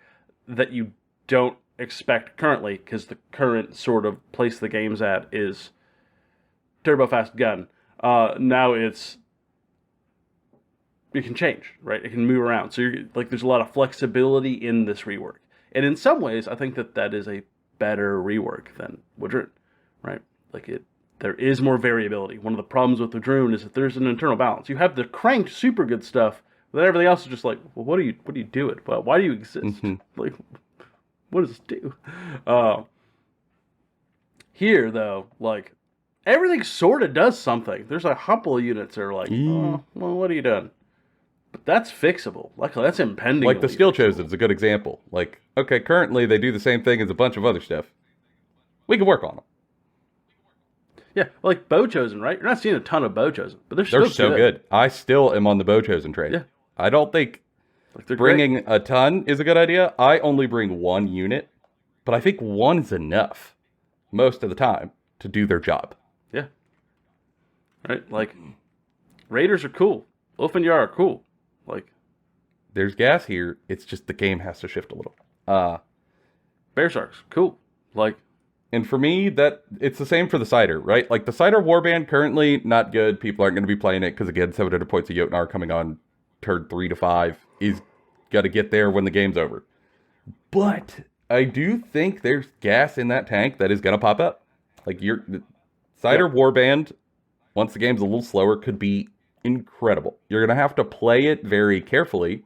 that you don't expect currently, because the current sort of place the game's at is turbo fast gun. Now it can change, right? It can move around. So you're like, there's a lot of flexibility in this rework. And in some ways, I think that is a better rework than Wadrun, right? Like there is more variability. One of the problems with the Wadrun is that there's an internal balance. You have the cranked super good stuff, but then everything else is just like, well, what are you doing? Well, why do you exist? Like, what does this do? Here though, like, everything sort of does something. There's a couple of units that are like, oh, well, what are you doing? But that's fixable. Like, that's impending. Like the Skill Chosen is a good example. Like, okay, currently they do the same thing as a bunch of other stuff. We can work on them. Yeah, like Bow Chosen, right? You're not seeing a ton of Bow Chosen, but they're so good. I still am on the Bow Chosen train. Yeah. I don't think bringing a ton is a good idea. I only bring 1 unit, but I think 1 is enough most of the time to do their job. Yeah. Right? Like, Raiders are cool. Ulfenjar are cool. Like, there's gas here. It's just the game has to shift a little. Bearsarks, cool. Like, and for me, that it's the same for the Cider, right? Like, the Cider Warband, currently not good. People aren't going to be playing it because, again, 700 points of Jotnar coming on turn 3 to 5 is got to get there when the game's over. But I do think there's gas in that tank that is going to pop up. Like, Cider Warband, once the game's a little slower, could be incredible. You're going to have to play it very carefully,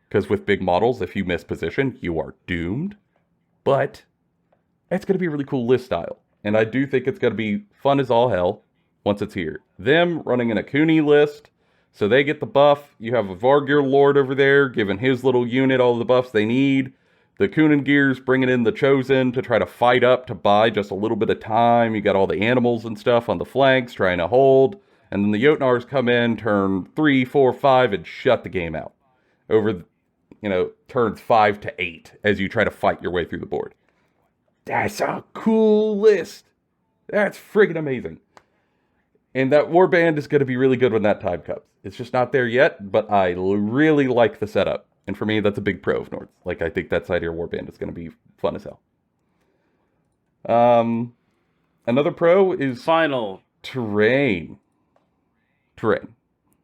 because with big models, if you miss position, you are doomed. But it's going to be a really cool list style. And I do think it's going to be fun as all hell once it's here. Them running an Akuni list, so they get the buff. You have a Vargir Lord over there, giving his little unit all the buffs they need. The Kunin Gears bringing in the Chosen to try to fight up to buy just a little bit of time. You got all the animals and stuff on the flanks trying to hold. And then the Jotnars come in turn 3, 4, 5 and shut the game out. Over, turns 5 to 8 as you try to fight your way through the board. That's a cool list. That's friggin' amazing. And that warband is going to be really good when that time comes. It's just not there yet, but I really like the setup. And for me, that's a big pro of Nords. Like, I think that side of your warband is going to be fun as hell. Another pro is Final. terrain. Terrain.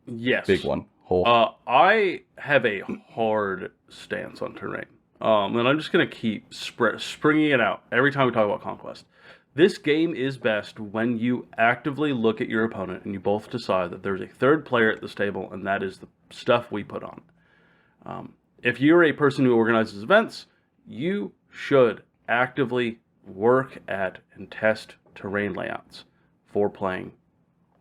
Yes. Big one. I have a hard stance on terrain. And I'm just going to keep springing it out every time we talk about Conquest. This game is best when you actively look at your opponent and you both decide that there's a third player at this table, and that is the stuff we put on. If you're a person who organizes events, you should actively work at and test terrain layouts for playing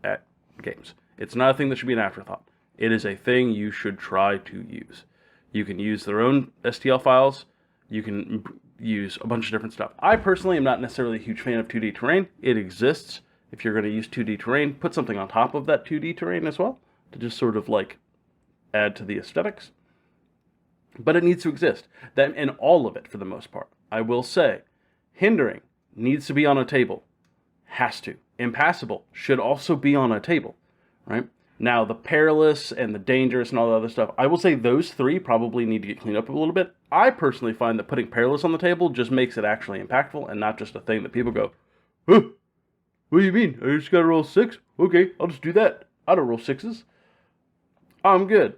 at games. It's not a thing that should be an afterthought. It is a thing you should try to use. You can use their own STL files. You can use a bunch of different stuff. I personally am not necessarily a huge fan of 2D terrain. It exists. If you're going to use 2D terrain, put something on top of that 2D terrain as well to just sort of like add to the aesthetics. But it needs to exist. That in all of it, for the most part. I will say, hindering needs to be on a table. Has to. Impassable should also be on a table, right? Now, the perilous and the dangerous and all the other stuff, I will say those three probably need to get cleaned up a little bit. I personally find that putting perilous on the table just makes it actually impactful and not just a thing that people go, huh, what do you mean? I just got to roll 6? Okay, I'll just do that. I don't roll 6s. I'm good.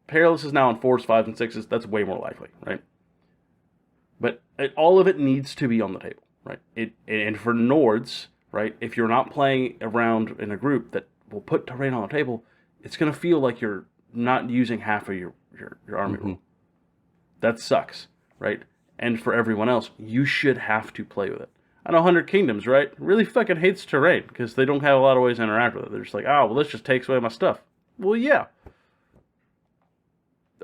Perilous is now on 4s, 5s, and 6s. That's way more likely, right? But all of it needs to be on the table, right? And for Nords, right, if you're not playing around in a group that will put terrain on the table, it's going to feel like you're not using half of your army roll. That sucks, right? And for everyone else, you should have to play with it. I know 100 Kingdoms, right, really fucking hates terrain because they don't have a lot of ways to interact with it. They're just like, oh, well, this just takes away my stuff. Well, yeah.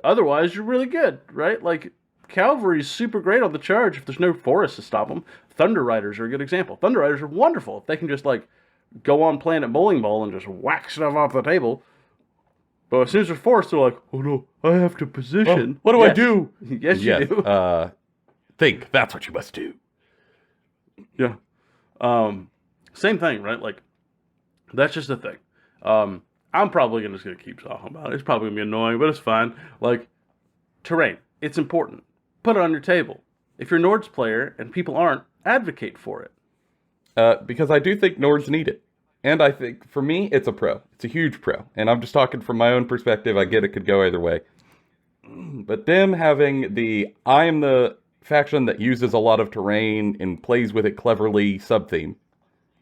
Otherwise, you're really good, right? Like, cavalry's super great on the charge if there's no forest to stop them. Thunder Riders are a good example. Thunder Riders are wonderful if they can just, like, go on Planet Bowling Ball and just whack stuff off the table. But as soon as there's forest, they're like, oh no, I have to position. What do I do? Yes, you do. Think. That's what you must do. Yeah. Same thing, right? Like, that's just the thing. I'm probably just going to keep talking about it. It's probably going to be annoying, but it's fine. Like, terrain. It's important. Put it on your table. If you're a Nords player and people aren't, advocate for it. Because I do think Nords need it. And I think, for me, it's a pro. It's a huge pro. And I'm just talking from my own perspective. I get it could go either way. But them having I am the faction that uses a lot of terrain and plays with it cleverly sub-theme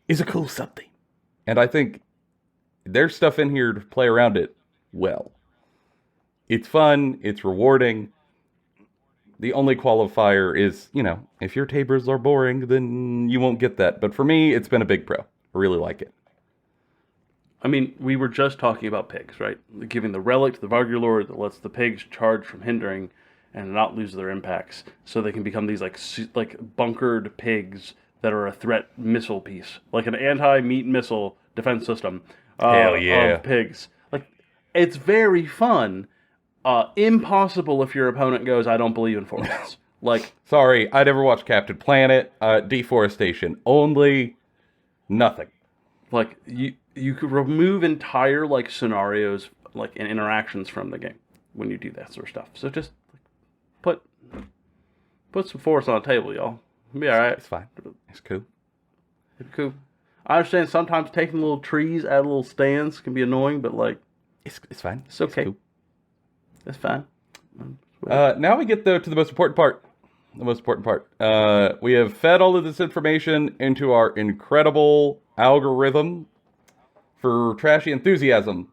is a cool sub-theme. And I think there's stuff in here to play around it well. It's fun. It's rewarding. The only qualifier is, if your tables are boring, then you won't get that. But for me, it's been a big pro. I really like it. I mean, we were just talking about pigs, right? Giving the relic to the Vargur Lord that lets the pigs charge from hindering and not lose their impacts, so they can become these like bunkered pigs that are a threat missile piece, like an anti-meat missile defense system. Hell yeah. Of pigs. Like, it's very fun. Impossible if your opponent goes, I don't believe in forests. Like, sorry, I never watched Captain Planet. Deforestation only. Nothing. Like, you could remove entire like scenarios like and interactions from the game when you do that sort of stuff. So just put some force on the table, y'all. It'll be all right. It's fine. It's cool. It's cool. I understand sometimes taking little trees out of little stands can be annoying, but like it's fine. It's okay. It's cool. It's fine. Now we get to the most important part. The most important part. We have fed all of this information into our incredible algorithm for trashy enthusiasm.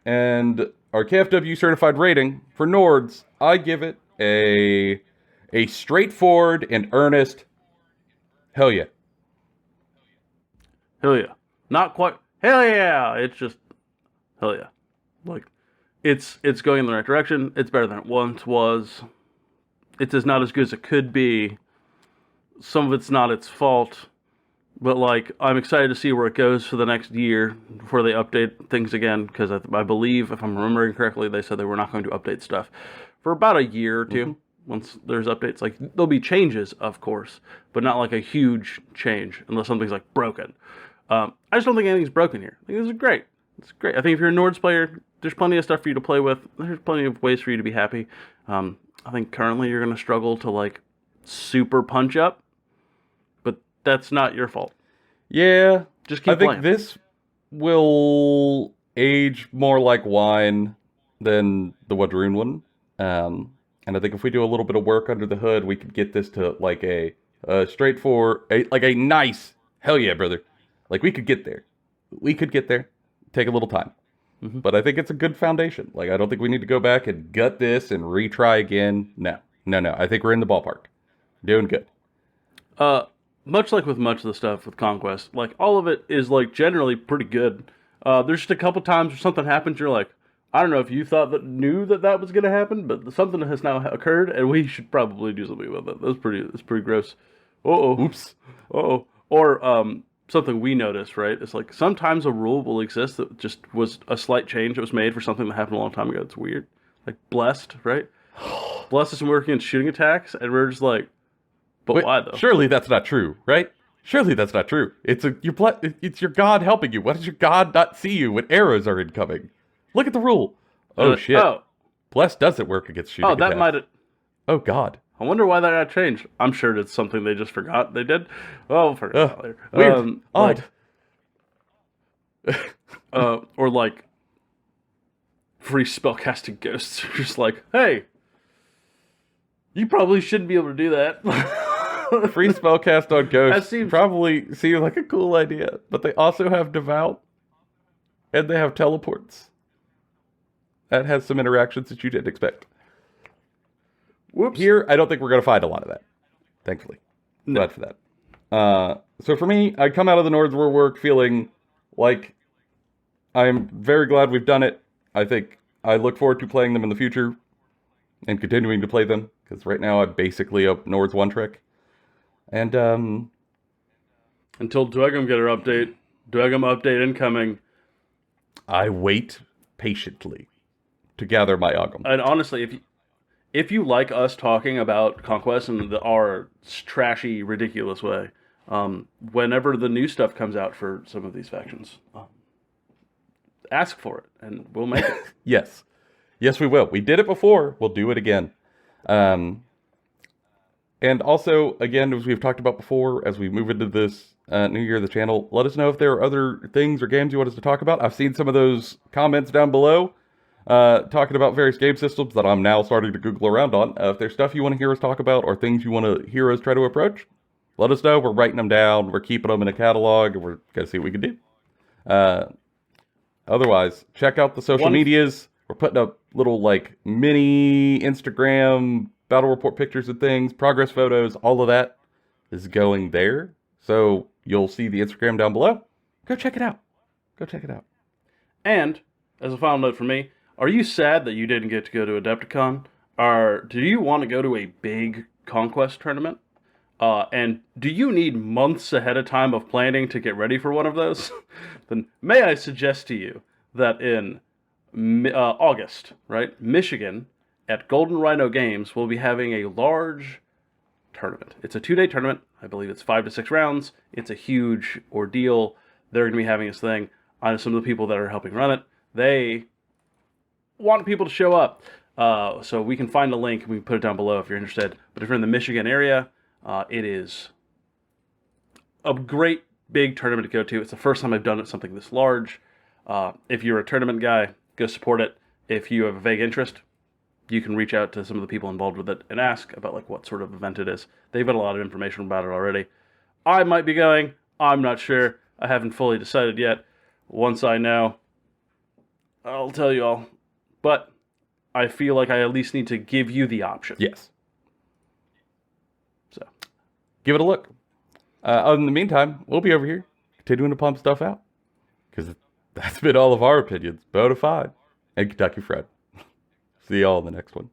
And our KFW certified rating for Nords, I give it a straightforward and earnest hell yeah. Hell yeah. Not quite hell yeah. It's just hell yeah. Like, it's going in the right direction. It's better than it once was. It's not as good as it could be. Some of it's not its fault. But, like, I'm excited to see where it goes for the next year before they update things again. Because I believe, if I'm remembering correctly, they said they were not going to update stuff for about a year or two. Once there's updates. Like, there'll be changes, of course. But not, like, a huge change. Unless something's, like, broken. I just don't think anything's broken here. I think this is great. It's great. I think if you're a Nords player, there's plenty of stuff for you to play with. There's plenty of ways for you to be happy. I think currently you're going to struggle to like super punch up, but that's not your fault. Yeah, Just keep I think playing. this will age more like wine than the Wadroon one. And I think if we do a little bit of work under the hood, we could get this to like a straightforward, like a nice, hell yeah, brother. Like we could get there. We could get there. Take a little time. Mm-hmm. But I think it's a good foundation. Like, I don't think we need to go back and gut this and retry again. No. I think we're in the ballpark. Doing good. Much like with much of the stuff with Conquest, like all of it is like generally pretty good. There's just a couple times where something happens, you're like, I don't know if you knew that was going to happen, but something has now occurred, and we should probably do something about that. That's pretty gross. Oops. Or something we noticed, right? It's like sometimes a rule will exist that just was a slight change that was made for something that happened a long time ago. It's weird. Like Blessed, right? Blessed isn't working in shooting attacks, and we're just like, but Wait, why though? surely that's not true, right? Surely that's not true. It's your god helping you. Why does your god not see you when arrows are incoming? Look at the rule. Oh shit. Oh, Bless doesn't work against shooting that attacks. might have. Oh god. I wonder why that got changed. I'm sure it's something they just forgot they did. Oh, forget that later. Weird. Odd. Or like free spellcasting ghosts are just like, hey, you probably shouldn't be able to do that. Free spellcast on ghosts seems- probably seem like a cool idea, but they also have devout, and they have teleports. That has some interactions that you didn't expect. Whoops. Here, I don't think we're going to find a lot of that. Thankfully. No. Glad for that. So for me, I come out of the Nords War work feeling like I'm very glad we've done it. I think I look forward to playing them in the future and continuing to play them, because right now I'm basically a Nords one trick. And Until Dwegum get her update. Dwegum update incoming. I wait patiently to gather my Ogum. And honestly, if you like us talking about Conquest in our trashy, ridiculous way, whenever the new stuff comes out for some of these factions, ask for it, and we'll make it. Yes, we will. We did it before. We'll do it again. And also, again, as we've talked about before, as we move into this new year of the channel, let us know if there are other things or games you want us to talk about. I've seen some of those comments down below talking about various game systems that I'm now starting to Google around on. If there's stuff you want to hear us talk about or things you want to hear us try to approach, let us know. We're writing them down. We're keeping them in a catalog, and we're going to see what we can do. Otherwise, check out the social medias. We're putting up little, like, mini Instagram battle report pictures and things, progress photos, all of that is going there. So you'll see the Instagram down below. Go check it out. And, as a final note for me, are you sad that you didn't get to go to Adepticon? Or do you want to go to a big Conquest tournament? And do you need months ahead of time of planning to get ready for one of those? Then may I suggest to you that in August, right, Michigan, at Golden Rhino Games, we'll be having a large tournament. It's a 2-day tournament. I believe it's 5 to 6 rounds. It's a huge ordeal. They're going to be having this thing. I know some of the people that are helping run it, they want people to show up. So we can find a link and we can put it down below if you're interested. But if you're in the Michigan area, it is a great big tournament to go to. It's the first time I've done it something this large. If you're a tournament guy, go support it. If you have a vague interest, you can reach out to some of the people involved with it and ask about like what sort of event it is. They've got a lot of information about it already. I might be going. I'm not sure. I haven't fully decided yet. Once I know, I'll tell you all. But I feel like I at least need to give you the option. Yes. So, give it a look. In the meantime, we'll be over here continuing to pump stuff out, because that's been all of our opinions, bona fide, and Kentucky Fried. See y'all in the next one.